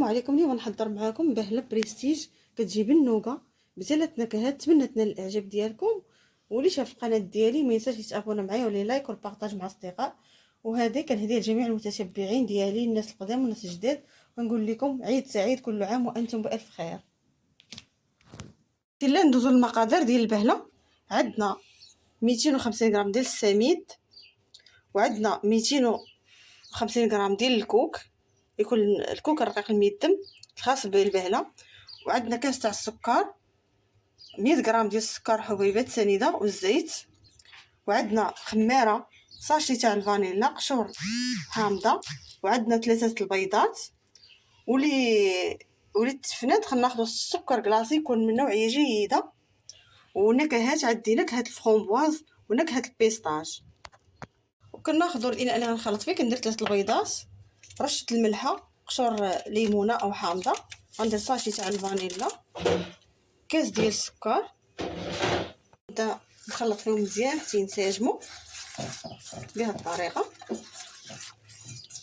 السلام عليكم. اليوم غنحضر معاكم بهله بريستيج كتجيب النوغا بثلاث نكهات. نتمنى تنال الاعجاب ديالكم، واللي شاف القناه ديالي ما ينساش يتابونا معايا ولا لايك والبارطاج مع الاصدقاء. وهذه كنهديها لجميع المتتبعين ديالي، الناس القدام والناس الجداد. ونقول لكم عيد سعيد، كل عام وانتم بالف خير. يلا ندوزو للمقادير ديال البهله. عندنا 250 غرام ديال السميد، وعندنا 250 غرام ديال الكوك، يكون الكوك الرقيق الميدم الخاص بالبهله. وعندنا كاس تاع السكر، 100 غرام ديال السكر حبيبات سنيده والزيت. وعندنا خميره ساشي تاع الفانيلا قشور حامضه. وعندنا 3 البيضات. ولي تفنات خناخذوا السكر كلاصي يكون من نوعيه جيده. ونكهات عندي نكهه الفرomboise ونكهه البيستاج. وكناخذوا الاناء اللي غنخلط فيه، كندير 3 البيضات، رشه الملحه، قشور ليمونه او حامضه، غندير ساشي تاع الفانيلا، كاس ديال السكر. نبدا نخلط فيهم مزيان حتى ينسجموا بهذه الطريقه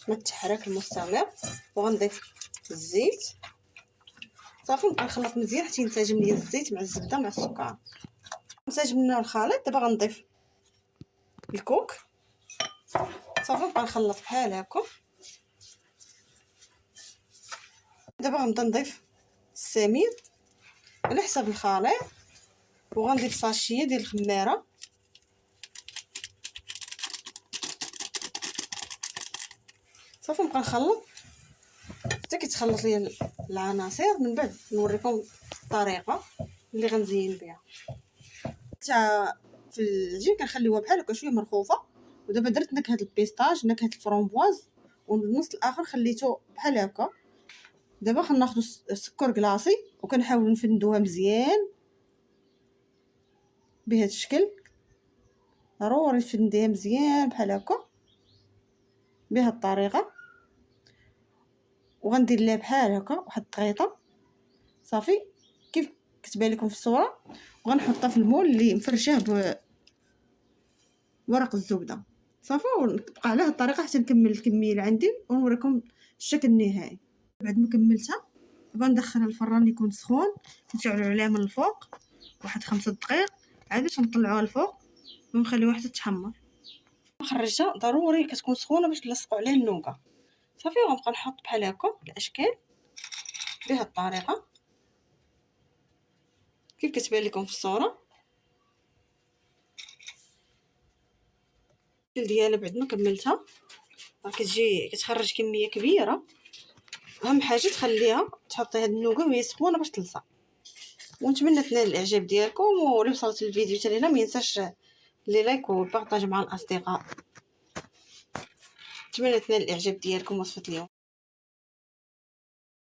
مع التحريك المستمر. وغنضيف الزيت صافي، نبقى نخلط مزيان حتى ينسجم لي الزيت مع الزبده مع السكر. نسجم لنا الخليط. دابا غنضيف الكوك صافي، نبقى نخلط بحال هكا. دابا غنبدا نضيف السميد على حساب الخليط، وغنضيف ساشيه ديال الخميره صافي، نبقى نخلط حتى كيتخلط ليا العناصر. من بعد نوريكم الطريقه اللي غنزين بها. تاع في العجين كنخليوها بحال هكا شويه مرخوفه. ودابا درت نكهه البيستاج نكهه الفرomboise، والنص الاخر خليته بحال هكا. دابا خناخذوا السكر كلاصي وكنحاولوا نفندوها مزيان بهذا الشكل. ضروري تفنديها مزيان بحال هكا بهذه الطريقه. وغندير ليها بحال هكا واحد الطغيطه صافي كيف كتبان لكم في الصوره. وغنحطها في المول اللي مفرشاه بورق الزبده صافي. ونبقى على هذه الطريقه حتى نكمل الكميه اللي عندي ونوريكم الشكل النهائي. بعد ما كملتها دابا ندخلها الفران يكون سخون، نشعلوا عليه من الفوق واحد 5 دقائق عاد باش نطلعوها الفوق ونخليوها حتى تحمر. نخرجها ضروري كتكون سخونه باش نلصقوا عليه النوغا صافي. وغنبقى نحط بحال هكا الاشكال بهذه الطريقه كيف كتبان لكم في الصوره. ديالها بعد ما كملتها كتجي كتخرج كميه كبيره. اهم حاجه تخليها تحطي هاد النوغا وهي سخونه باش تلصق. ونتمنى تنال الاعجاب ديالكم، واللي وصلت الفيديو حتى لهنا ما ينساش لي لايك والبارطاج مع الاصدقاء. نتمنى تنال الاعجاب ديالكم وصفه اليوم.